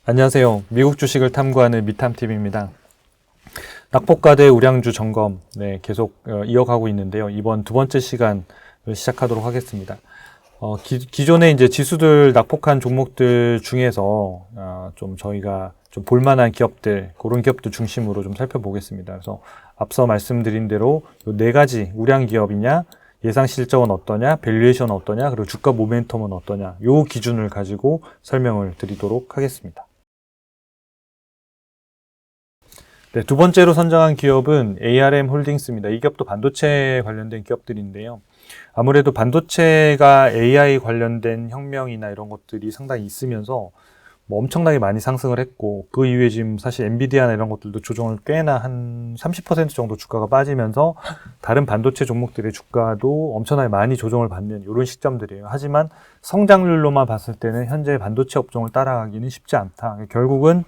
안녕하세요. 미국 주식을 탐구하는 미탐TV입니다. 낙폭과대 우량주 점검 계속 이어가고 있는데요. 이번 두 번째 시간을 시작하도록 하겠습니다. 기존에 이제 지수들 낙폭한 종목들 중에서 좀 저희가 좀 볼만한 기업들, 그런 기업들 중심으로 좀 살펴보겠습니다. 그래서 앞서 말씀드린 대로 요 네 가지 우량 기업이냐, 예상 실적은 어떠냐, 밸류에이션은 어떠냐, 그리고 주가 모멘텀은 어떠냐, 요 기준을 가지고 설명을 드리도록 하겠습니다. 네, 두 번째로 선정한 기업은 ARM 홀딩스입니다. 이 기업도 반도체 관련된 기업들인데요. 아무래도 반도체가 AI 관련된 혁명이나 이런 것들이 상당히 있으면서 뭐 엄청나게 많이 상승을 했고, 그 이후에 지금 사실 엔비디아나 이런 것들도 조정을 꽤나 한 30% 정도 주가가 빠지면서 다른 반도체 종목들의 주가도 엄청나게 많이 조정을 받는 이런 시점들이에요. 하지만 성장률로만 봤을 때는 현재 반도체 업종을 따라가기는 쉽지 않다. 결국은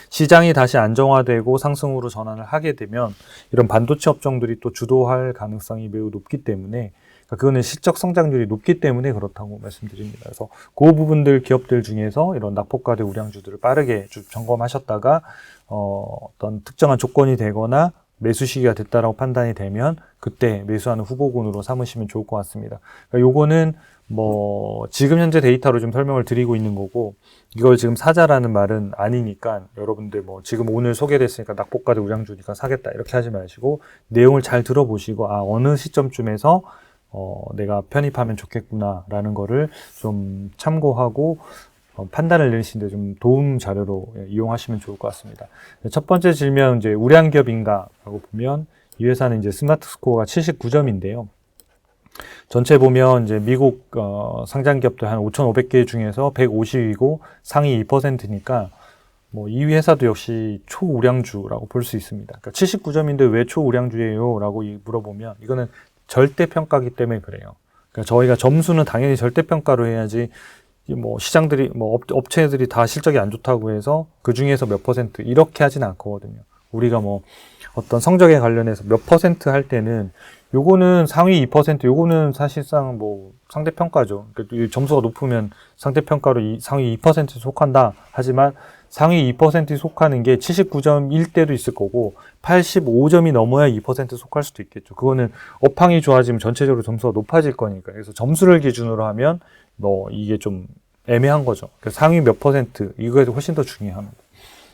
시장이 다시 안정화되고 상승으로 전환을 하게 되면 이런 반도체 업종들이 또 주도할 가능성이 매우 높기 때문에, 그거는 실적 성장률이 높기 때문에 그렇다고 말씀드립니다. 그래서 그 부분들 기업들 중에서 이런 낙폭과대 우량주들을 빠르게 좀 점검하셨다가 어떤 특정한 조건이 되거나 매수 시기가 됐다라고 판단이 되면 그때 매수하는 후보군으로 삼으시면 좋을 것 같습니다. 그러니까 요거는 뭐 지금 현재 데이터로 좀 설명을 드리고 있는 거고, 이걸 지금 사자라는 말은 아니니까 여러분들 뭐 지금 오늘 소개됐으니까 낙폭과대 우량주니까 사겠다 이렇게 하지 마시고 내용을 잘 들어보시고 어느 시점쯤에서 내가 편입하면 좋겠구나 라는 거를 좀 참고하고 판단을 내리시는데 좀 도움 자료로 이용하시면 좋을 것 같습니다. 첫 번째 질문, 이제 우량 기업인가 라고 보면 이 회사는 이제 스마트 스코어가 79점인데요. 전체 보면 이제 미국 상장 기업들 한 5,500개 중에서 150위고 상위 2%니까 뭐 이 회사도 역시 초우량주라고 볼 수 있습니다. 그러니까 79점인데 왜 초우량주예요? 라고 물어보면 이거는 절대평가기 때문에 그래요. 그러니까 저희가 점수는 당연히 절대평가로 해야지, 뭐 시장들이 뭐 업체들이 다 실적이 안 좋다고 해서 그 중에서 몇 퍼센트 이렇게 하진 않거든요. 우리가 뭐 어떤 성적에 관련해서 몇 퍼센트 할 때는 요거는 상위 2%, 요거는 사실상 뭐 상대평가죠. 그러니까 점수가 높으면 상대평가로 상위 2%에 속한다. 하지만 상위 2%에 속하는 게 79점일 때도 있을 거고 85점이 넘어야 2%에 속할 수도 있겠죠. 그거는 업황이 좋아지면 전체적으로 점수가 높아질 거니까. 그래서 점수를 기준으로 하면 뭐 이게 좀 애매한 거죠. 그래서 상위 몇 퍼센트, 이거에 훨씬 더 중요합니다.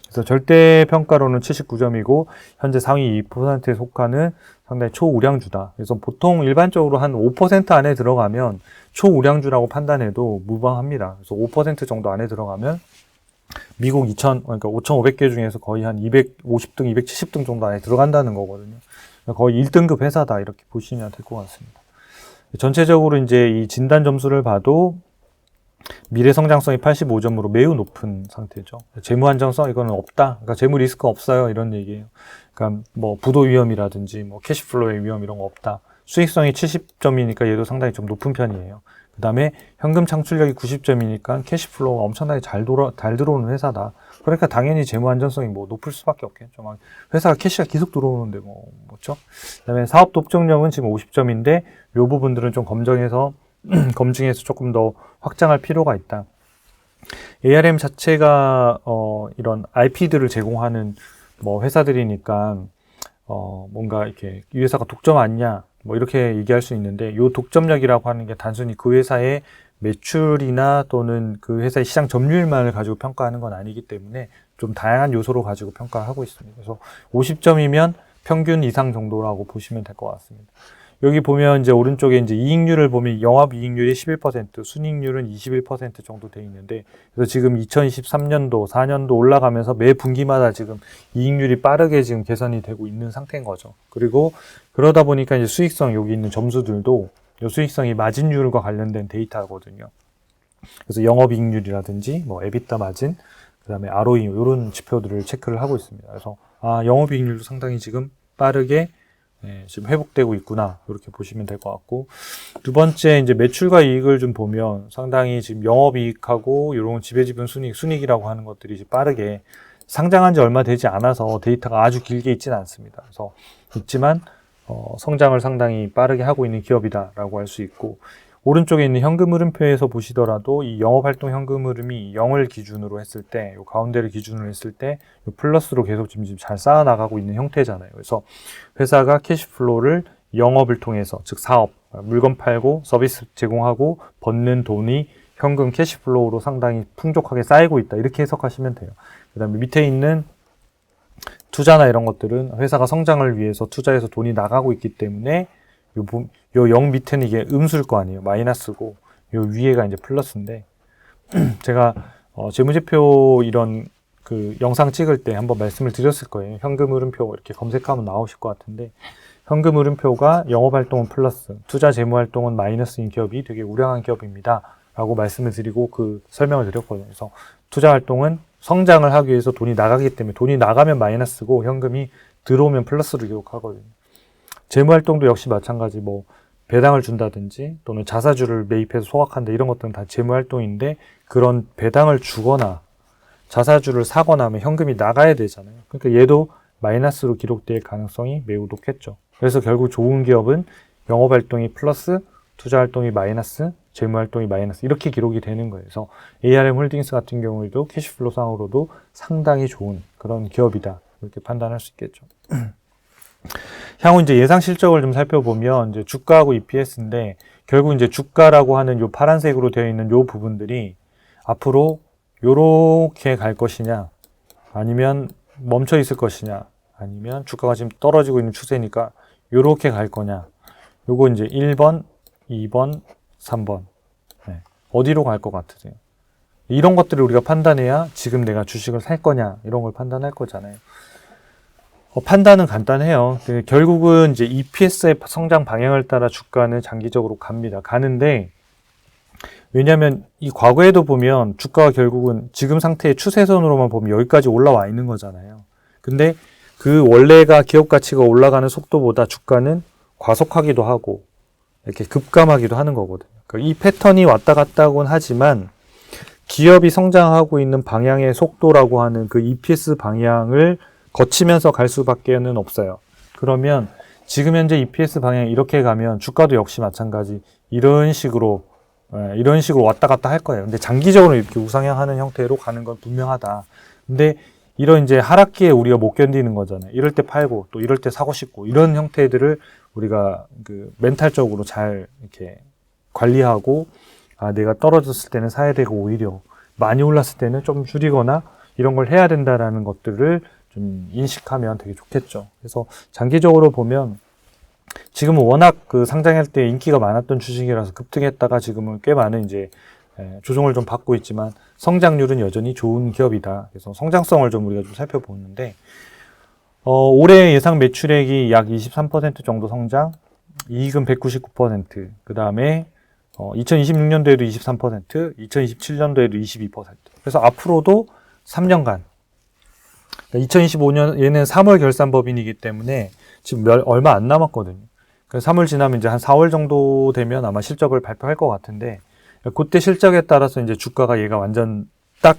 그래서 절대평가로는 79점이고 현재 상위 2%에 속하는 상당히 초우량주다. 그래서 보통 일반적으로 한 5% 안에 들어가면 초우량주라고 판단해도 무방합니다. 그래서 5% 정도 안에 들어가면 미국 그러니까 5,500개 중에서 거의 한 250등, 270등 정도 안에 들어간다는 거거든요. 거의 1등급 회사다 이렇게 보시면 될 것 같습니다. 전체적으로 이제 이 진단 점수를 봐도 미래 성장성이 85점으로 매우 높은 상태죠. 재무 안정성 이거는 없다. 그러니까 재무 리스크 없어요. 이런 얘기예요. 그러니까 뭐 부도 위험이라든지 뭐 캐시플로우의 위험 이런 거 없다. 수익성이 70점이니까 얘도 상당히 좀 높은 편이에요. 그 다음에 현금 창출력이 90점이니까 캐시플로우가 엄청나게 잘 들어오는 회사다. 그러니까 당연히 재무 안정성이 뭐 높을 수밖에 없겠죠. 막 회사가 캐시가 계속 들어오는데 뭐죠? 그 다음에 사업 독점력은 지금 50점인데 요 부분들은 좀 검증해서 조금 더 확장할 필요가 있다. ARM 자체가 이런 IP들을 제공하는 뭐 회사들이니까 뭔가 이렇게 이 회사가 독점 아니냐 뭐 이렇게 얘기할 수 있는데, 이 독점력이라고 하는 게 단순히 그 회사의 매출이나 또는 그 회사의 시장 점유율만을 가지고 평가하는 건 아니기 때문에 좀 다양한 요소로 가지고 평가하고 있습니다. 그래서 50점이면 평균 이상 정도라고 보시면 될 것 같습니다. 여기 보면 이제 오른쪽에 이제 이익률을 보면 영업이익률이 11%, 순이익률은 21% 정도 돼 있는데, 그래서 지금 2023년도, 4년도 올라가면서 매 분기마다 지금 이익률이 빠르게 지금 개선이 되고 있는 상태인 거죠. 그리고 그러다 보니까 이제 수익성, 여기 있는 점수들도 이 수익성이 마진율과 관련된 데이터거든요. 그래서 영업이익률이라든지 뭐 에비타 마진, 그다음에 ROE 이런 지표들을 체크를 하고 있습니다. 그래서 영업이익률도 상당히 지금 빠르게 지금 회복되고 있구나 이렇게 보시면 될 것 같고, 두 번째 이제 매출과 이익을 좀 보면 상당히 지금 영업이익하고 이런 지배지분 순이익이라고 하는 것들이 이제 빠르게 상장한 지 얼마 되지 않아서 데이터가 아주 길게 있지는 않습니다. 그래서 있지만 성장을 상당히 빠르게 하고 있는 기업이다라고 할 수 있고, 오른쪽에 있는 현금 흐름표에서 보시더라도 이 영업활동 현금 흐름이 0을 기준으로 했을 때, 요 가운데를 기준으로 했을 때, 요 플러스로 계속 지금 잘 쌓아나가고 있는 형태잖아요. 그래서 회사가 캐시플로우를 영업을 통해서, 즉 사업, 물건 팔고 서비스 제공하고 버는 돈이 현금 캐시플로우로 상당히 풍족하게 쌓이고 있다. 이렇게 해석하시면 돼요. 그 다음에 밑에 있는 투자나 이런 것들은 회사가 성장을 위해서 투자해서 돈이 나가고 있기 때문에 요 0 밑에는 이게 음수일 거 아니에요. 마이너스고 요 위에가 이제 플러스인데 제가 재무제표 이런 그 영상 찍을 때 한번 말씀을 드렸을 거예요. 현금 흐름표 이렇게 검색하면 나오실 것 같은데 현금 흐름표가 영업활동은 플러스, 투자 재무활동은 마이너스인 기업이 되게 우량한 기업입니다. 라고 말씀을 드리고 그 설명을 드렸거든요. 그래서 투자활동은 성장을 하기 위해서 돈이 나가기 때문에 돈이 나가면 마이너스고 현금이 들어오면 플러스로 기록하거든요. 재무활동도 역시 마찬가지 뭐 배당을 준다든지 또는 자사주를 매입해서 소각한다 이런 것들은 다 재무활동인데 그런 배당을 주거나 자사주를 사거나 하면 현금이 나가야 되잖아요. 그러니까 얘도 마이너스로 기록될 가능성이 매우 높겠죠. 그래서 결국 좋은 기업은 영업활동이 플러스, 투자활동이 마이너스, 재무활동이 마이너스 이렇게 기록이 되는 거예요. 그래서 ARM 홀딩스 같은 경우에도 캐시플로 상으로도 상당히 좋은 그런 기업이다. 이렇게 판단할 수 있겠죠. 향후 이제 예상 실적을 좀 살펴보면 이제 주가하고 EPS인데 결국 이제 주가라고 하는 요 파란색으로 되어 있는 요 부분들이 앞으로 요렇게 갈 것이냐 아니면 멈춰 있을 것이냐 아니면 주가가 지금 떨어지고 있는 추세니까 요렇게 갈 거냐 요거 이제 1번, 2번, 3번 네. 어디로 갈 것 같으세요? 이런 것들을 우리가 판단해야 지금 내가 주식을 살 거냐 이런 걸 판단할 거잖아요. 판단은 간단해요. 결국은 이제 EPS의 성장 방향을 따라 주가는 장기적으로 갑니다. 가는데 왜냐하면 이 과거에도 보면 주가가 결국은 지금 상태의 추세선으로만 보면 여기까지 올라와 있는 거잖아요. 근데 그 원래가 기업 가치가 올라가는 속도보다 주가는 과속하기도 하고 이렇게 급감하기도 하는 거거든요. 그러니까 이 패턴이 왔다 갔다곤 하지만 기업이 성장하고 있는 방향의 속도라고 하는 그 EPS 방향을 거치면서 갈 수밖에는 없어요. 그러면 지금 현재 EPS 방향이 이렇게 가면 주가도 역시 마찬가지 이런 식으로 왔다 갔다 할 거예요. 근데 장기적으로 이렇게 우상향하는 형태로 가는 건 분명하다. 근데 이런 이제 하락기에 우리가 못 견디는 거잖아요. 이럴 때 팔고 또 이럴 때 사고 싶고 이런 형태들을 우리가 그 멘탈적으로 잘 이렇게 관리하고 내가 떨어졌을 때는 사야 되고 오히려 많이 올랐을 때는 좀 줄이거나 이런 걸 해야 된다라는 것들을 좀 인식하면 되게 좋겠죠. 그래서 장기적으로 보면 지금은 워낙 그 상장할 때 인기가 많았던 주식이라서 급등했다가 지금은 꽤 많은 이제 조정을 좀 받고 있지만 성장률은 여전히 좋은 기업이다. 그래서 성장성을 좀 우리가 좀 살펴보는데 올해 예상 매출액이 약 23% 정도 성장, 이익은 199%, 그 다음에 2026년도에도 23%, 2027년도에도 22%. 그래서 앞으로도 3년간 2025년 얘는 3월 결산법인이기 때문에 지금 얼마 안 남았거든요. 그래서 3월 지나면 이제 한 4월 정도 되면 아마 실적을 발표할 것 같은데 그때 실적에 따라서 이제 주가가 얘가 완전 딱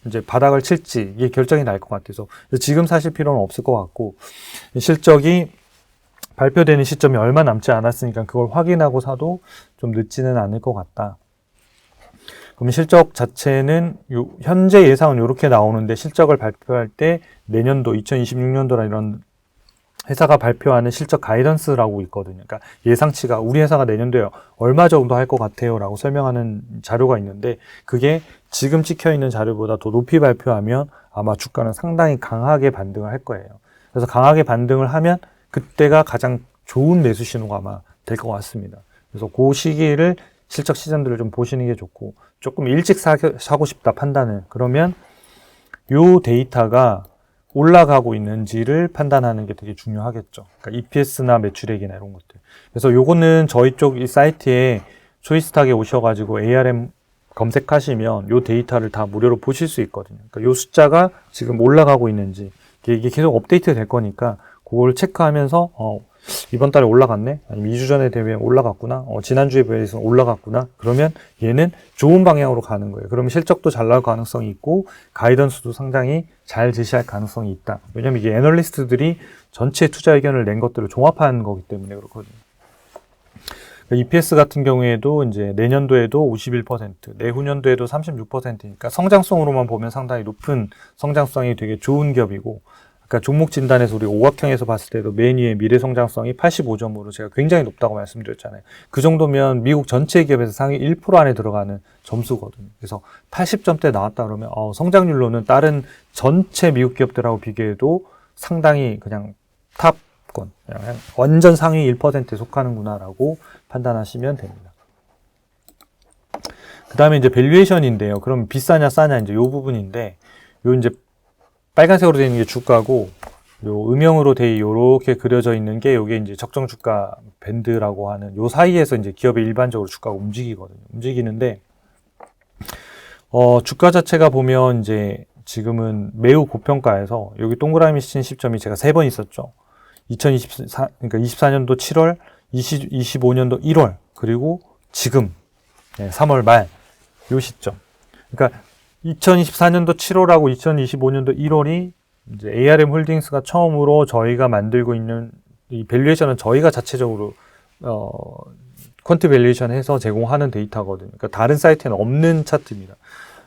이제 바닥을 칠지 이게 결정이 날 것 같아서 지금 사실 필요는 없을 것 같고 실적이 발표되는 시점이 얼마 남지 않았으니까 그걸 확인하고 사도 좀 늦지는 않을 것 같다. 그럼 실적 자체는 현재 예상은 이렇게 나오는데 실적을 발표할 때 내년도 2026년도라 이런 회사가 발표하는 실적 가이던스라고 있거든요. 그러니까 예상치가 우리 회사가 내년도에 얼마 정도 할 것 같아요 라고 설명하는 자료가 있는데 그게 지금 찍혀있는 자료보다 더 높이 발표하면 아마 주가는 상당히 강하게 반등을 할 거예요. 그래서 강하게 반등을 하면 그때가 가장 좋은 매수 신호가 아마 될 것 같습니다. 그래서 그 시기를 실적 시즌들을 좀 보시는 게 좋고 조금 일찍 사고 싶다 판단을 그러면 요 데이터가 올라가고 있는지를 판단하는 게 되게 중요하겠죠. 그러니까 EPS나 매출액이나 이런 것들. 그래서 요거는 저희 쪽 이 사이트에 초이스탁에 오셔가지고 ARM 검색하시면 요 데이터를 다 무료로 보실 수 있거든요. 그러니까 요 숫자가 지금 올라가고 있는지 이게 계속 업데이트 될 거니까 그걸 체크하면서 이번 달에 올라갔네? 아니면 2주 전에 대비하면 올라갔구나? 지난주에 비해서 올라갔구나? 그러면 얘는 좋은 방향으로 가는 거예요. 그러면 실적도 잘 나올 가능성이 있고 가이던스도 상당히 잘 제시할 가능성이 있다. 왜냐면 이게 애널리스트들이 전체 투자 의견을 낸 것들을 종합한 거기 때문에 그렇거든요. EPS 같은 경우에도 이제 내년도에도 51%, 내후년도에도 36%니까 성장성으로만 보면 상당히 높은 성장성이 되게 좋은 기업이고, 그러니까 종목 진단에서 우리 오각형에서 봤을 때도 맨 위에 미래 성장성이 85점으로 제가 굉장히 높다고 말씀드렸잖아요. 그 정도면 미국 전체 기업에서 상위 1% 안에 들어가는 점수거든요. 그래서 80점대 나왔다 그러면 성장률로는 다른 전체 미국 기업들하고 비교해도 상당히 그냥 탑권, 그냥 완전 상위 1%에 속하는구나라고 판단하시면 됩니다. 그 다음에 이제 밸류에이션인데요. 그럼 비싸냐 싸냐 이제 요 부분인데, 요 이제 빨간색으로 되어 있는 게 주가고, 요 음영으로 요렇게 그려져 있는 게 요게 이제 적정 주가 밴드라고 하는 요 사이에서 이제 기업의 일반적으로 주가가 움직이거든요. 움직이는데, 주가 자체가 보면 이제 지금은 매우 고평가해서 여기 동그라미 친 시점이 제가 3번 있었죠. 24년도 7월, 25년도 1월, 그리고 지금 3월 말 요 시점. 그러니까 2024년도 7월하고 2025년도 1월이 이제 ARM 홀딩스가 처음으로 저희가 만들고 있는 이 밸류에이션은 저희가 자체적으로 퀀트 밸류에이션 해서 제공하는 데이터거든요. 그러니까 다른 사이트에는 없는 차트입니다.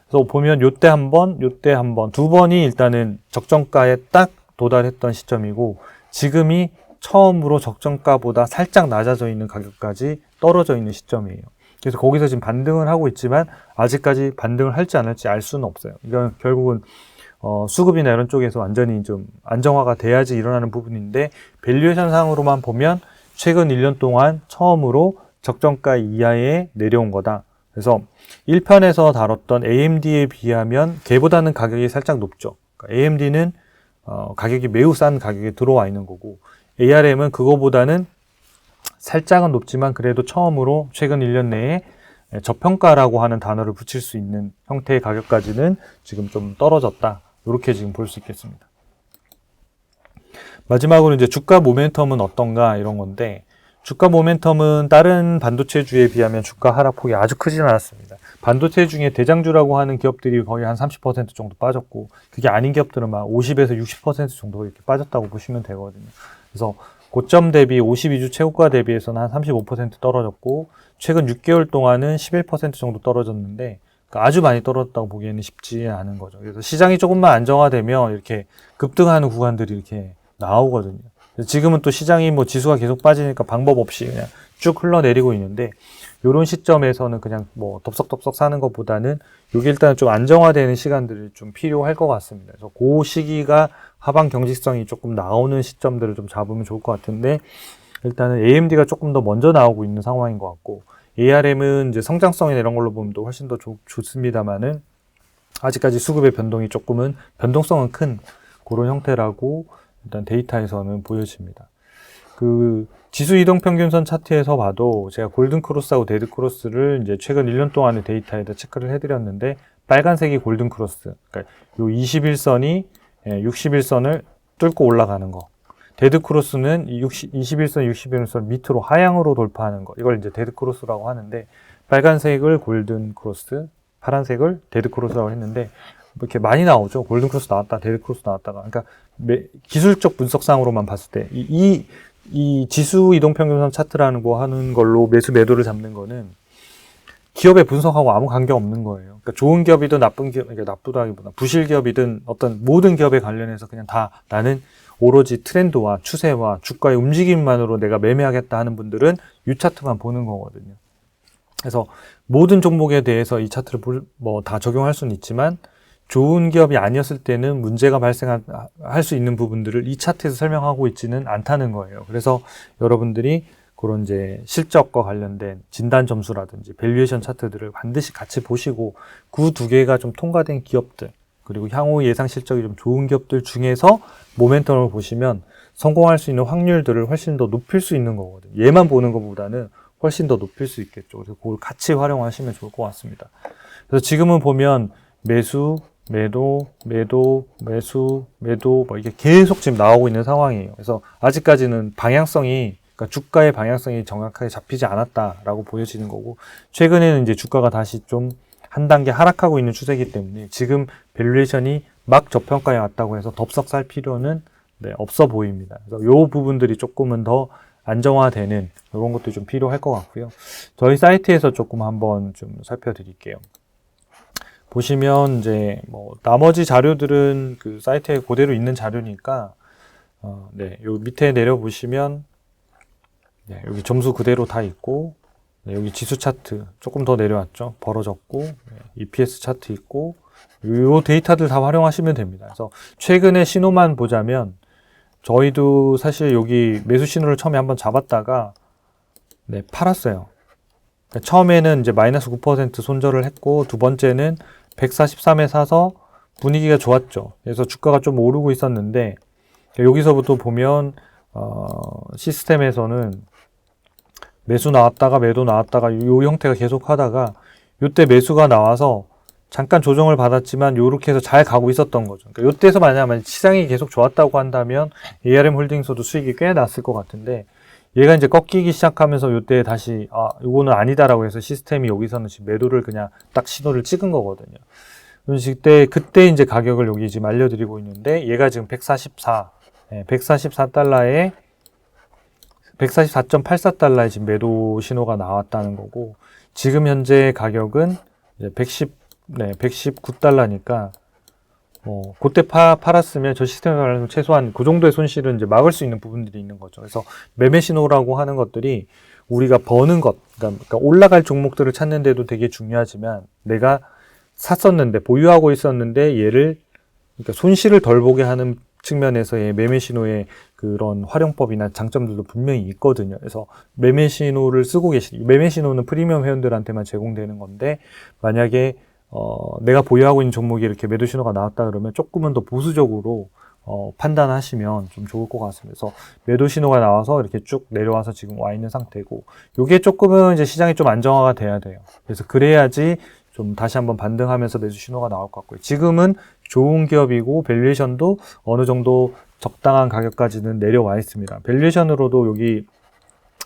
그래서 보면 요때 한 번, 요때 한 번, 두 번이 일단은 적정가에 딱 도달했던 시점이고, 지금이 처음으로 적정가보다 살짝 낮아져 있는 가격까지 떨어져 있는 시점이에요. 그래서 거기서 지금 반등을 하고 있지만 아직까지 반등을 할지 안 할지 알 수는 없어요. 이건 결국은 수급이나 이런 쪽에서 완전히 좀 안정화가 돼야지 일어나는 부분인데, 밸류에이션 상으로만 보면 최근 1년 동안 처음으로 적정가 이하에 내려온 거다. 그래서 1편에서 다뤘던 AMD에 비하면 걔보다는 가격이 살짝 높죠. 그러니까 AMD는 가격이 매우 싼 가격에 들어와 있는 거고, ARM은 그거보다는 살짝은 높지만 그래도 처음으로 최근 1년 내에 저평가라고 하는 단어를 붙일 수 있는 형태의 가격까지는 지금 좀 떨어졌다. 이렇게 지금 볼 수 있겠습니다. 마지막으로 이제 주가 모멘텀은 어떤가 이런 건데, 주가 모멘텀은 다른 반도체주에 비하면 주가 하락폭이 아주 크진 않았습니다. 반도체 중에 대장주라고 하는 기업들이 거의 한 30% 정도 빠졌고, 그게 아닌 기업들은 막 50에서 60% 정도 이렇게 빠졌다고 보시면 되거든요. 그래서 고점 대비 52주 최고가 대비해서는 한 35% 떨어졌고, 최근 6개월 동안은 11% 정도 떨어졌는데, 그러니까 아주 많이 떨어졌다고 보기에는 쉽지 않은 거죠. 그래서 시장이 조금만 안정화되면 이렇게 급등하는 구간들이 이렇게 나오거든요. 지금은 또 시장이 뭐 지수가 계속 빠지니까 방법 없이 그냥 쭉 흘러내리고 있는데, 이런 시점에서는 그냥 뭐 덥석덥석 사는 것보다는 이게 일단 좀 안정화되는 시간들이 좀 필요할 것 같습니다. 그래서 그 시기가 하방 경직성이 조금 나오는 시점들을 좀 잡으면 좋을 것 같은데, 일단은 AMD가 조금 더 먼저 나오고 있는 상황인 것 같고, ARM은 이제 성장성이나 이런 걸로 보면 또 훨씬 더 좋습니다만은 아직까지 수급의 변동이 조금은 변동성은 큰 그런 형태라고 일단 데이터에서는 보여집니다. 그 지수 이동 평균선 차트에서 봐도 제가 골든 크로스하고 데드 크로스를 이제 최근 1년 동안의 데이터에다 체크를 해드렸는데, 빨간색이 골든 크로스, 그러니까 요 21선이 61선을 뚫고 올라가는 거. 데드 크로스는 21선, 61선 밑으로 하향으로 돌파하는 거. 이걸 이제 데드 크로스라고 하는데, 빨간색을 골든 크로스, 파란색을 데드 크로스라고 했는데, 이렇게 많이 나오죠. 골든 크로스 나왔다, 데드 크로스 나왔다가. 그러니까 기술적 분석상으로만 봤을 때 이 지수 이동 평균선 차트라는 거 하는 걸로 매수 매도를 잡는 거는 기업의 분석하고 아무 관계 없는 거예요. 그러니까 좋은 기업이든 나쁜 기업, 그러니까 나쁘다기보다 부실 기업이든 어떤 모든 기업에 관련해서 그냥 다 나는 오로지 트렌드와 추세와 주가의 움직임만으로 내가 매매하겠다 하는 분들은 이 차트만 보는 거거든요. 그래서 모든 종목에 대해서 이 차트를 뭐 다 적용할 수는 있지만, 좋은 기업이 아니었을 때는 문제가 발생할 수 있는 부분들을 이 차트에서 설명하고 있지는 않다는 거예요. 그래서 여러분들이 그런 이제 실적과 관련된 진단 점수라든지 밸류에이션 차트들을 반드시 같이 보시고, 그 두 개가 좀 통과된 기업들, 그리고 향후 예상 실적이 좀 좋은 기업들 중에서 모멘텀을 보시면 성공할 수 있는 확률들을 훨씬 더 높일 수 있는 거거든요. 얘만 보는 것보다는 훨씬 더 높일 수 있겠죠. 그래서 그걸 같이 활용하시면 좋을 것 같습니다. 그래서 지금은 보면 매수, 매도, 매도, 매수, 매도, 뭐 이게 계속 지금 나오고 있는 상황이에요. 그래서 아직까지는 방향성이, 그러니까 주가의 방향성이 정확하게 잡히지 않았다라고 보여지는 거고, 최근에는 이제 주가가 다시 좀 한 단계 하락하고 있는 추세이기 때문에 지금 밸류에이션이 막 저평가에 왔다고 해서 덥석 살 필요는 없어 보입니다. 그래서 요 부분들이 조금은 더 안정화되는 이런 것도 좀 필요할 것 같고요. 저희 사이트에서 조금 한번 좀 살펴드릴게요. 보시면 이제 뭐 나머지 자료들은 그 사이트에 그대로 있는 자료니까 네, 요 밑에 내려 보시면 네, 여기 점수 그대로 다 있고 네, 여기 지수 차트 조금 더 내려왔죠. 벌어졌고 네, EPS 차트 있고 요 데이터들 다 활용하시면 됩니다. 그래서 최근의 신호만 보자면 저희도 사실 여기 매수 신호를 처음에 한번 잡았다가 네, 팔았어요. 그러니까 처음에는 이제 마이너스 9% 손절을 했고 두 번째는 143에 사서 분위기가 좋았죠. 그래서 주가가 좀 오르고 있었는데 여기서부터 보면 시스템에서는 매수 나왔다가 매도 나왔다가 이 형태가 계속 하다가 이때 매수가 나와서 잠깐 조정을 받았지만 요렇게 해서 잘 가고 있었던 거죠. 그러니까 이때에서 만약 시장이 계속 좋았다고 한다면 ARM 홀딩스도 수익이 꽤 났을 것 같은데 얘가 이제 꺾이기 시작하면서 이때 다시 이거는 아니다라고 해서 시스템이 여기서는 지금 매도를 그냥 딱 신호를 찍은 거거든요. 그때 이제 가격을 여기 지금 알려드리고 있는데 얘가 지금 144달러에 144.84달러에 지금 매도 신호가 나왔다는 거고 지금 현재 가격은 이제 119달러니까 그때 팔았으면 저 시스템에 최소한 그 정도의 손실은 이제 막을 수 있는 부분들이 있는 거죠. 그래서 매매 신호라고 하는 것들이 우리가 버는 것, 그러니까 올라갈 종목들을 찾는데도 되게 중요하지만 내가 샀었는데 보유하고 있었는데 얘를 그러니까 손실을 덜 보게 하는 측면에서의 매매 신호의 그런 활용법이나 장점들도 분명히 있거든요. 그래서 매매 신호를 쓰고 매매 신호는 프리미엄 회원들한테만 제공되는 건데 만약에 내가 보유하고 있는 종목이 이렇게 매도 신호가 나왔다 그러면 조금은 더 보수적으로 판단하시면 좀 좋을 것 같습니다. 그래서 매도 신호가 나와서 이렇게 쭉 내려와서 지금 와 있는 상태고, 요게 조금은 이제 시장이 좀 안정화가 돼야 돼요. 그래서 그래야지 좀 다시 한번 반등하면서 매수 신호가 나올 것 같고요. 지금은 좋은 기업이고 밸류에이션도 어느 정도 적당한 가격까지는 내려와 있습니다. 밸류에이션으로도 여기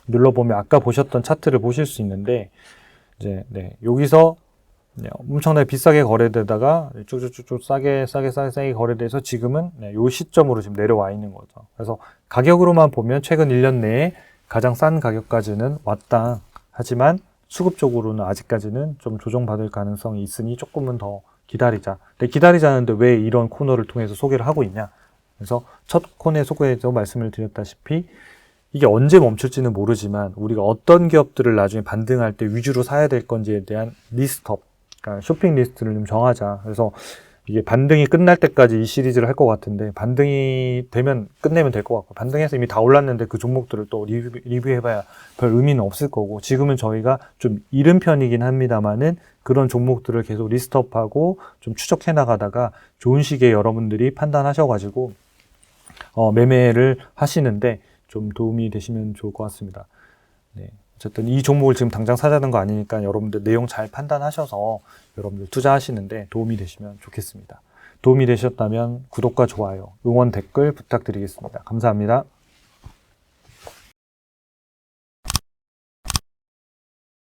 눌러보면 아까 보셨던 차트를 보실 수 있는데 이제 여기서 엄청나게 비싸게 거래되다가 쭉쭉쭉 싸게 거래돼서 지금은 요 시점으로 지금 내려와 있는 거죠. 그래서 가격으로만 보면 최근 1년 내에 가장 싼 가격까지는 왔다. 하지만 수급적으로는 아직까지는 좀 조정받을 가능성이 있으니 조금은 더 기다리자. 근데 기다리자는데 왜 이런 코너를 통해서 소개를 하고 있냐. 그래서 첫 코너에 소개에서 말씀을 드렸다시피 이게 언제 멈출지는 모르지만 우리가 어떤 기업들을 나중에 반등할 때 위주로 사야 될 건지에 대한 리스트업, 그러니까 쇼핑 리스트를 좀 정하자. 그래서 이게 반등이 끝날 때까지 이 시리즈를 할 것 같은데 반등이 되면 끝내면 될 것 같고 반등해서 이미 다 올랐는데 그 종목들을 또 리뷰해봐야 별 의미는 없을 거고 지금은 저희가 좀 이른 편이긴 합니다만은 그런 종목들을 계속 리스트업하고 좀 추적해 나가다가 좋은 시기에 여러분들이 판단하셔가지고 매매를 하시는데 좀 도움이 되시면 좋을 것 같습니다. 네. 어쨌든 이 종목을 지금 당장 사자는 거 아니니까 여러분들 내용 잘 판단하셔서 여러분들 투자하시는데 도움이 되시면 좋겠습니다. 도움이 되셨다면 구독과 좋아요, 응원 댓글 부탁드리겠습니다. 감사합니다.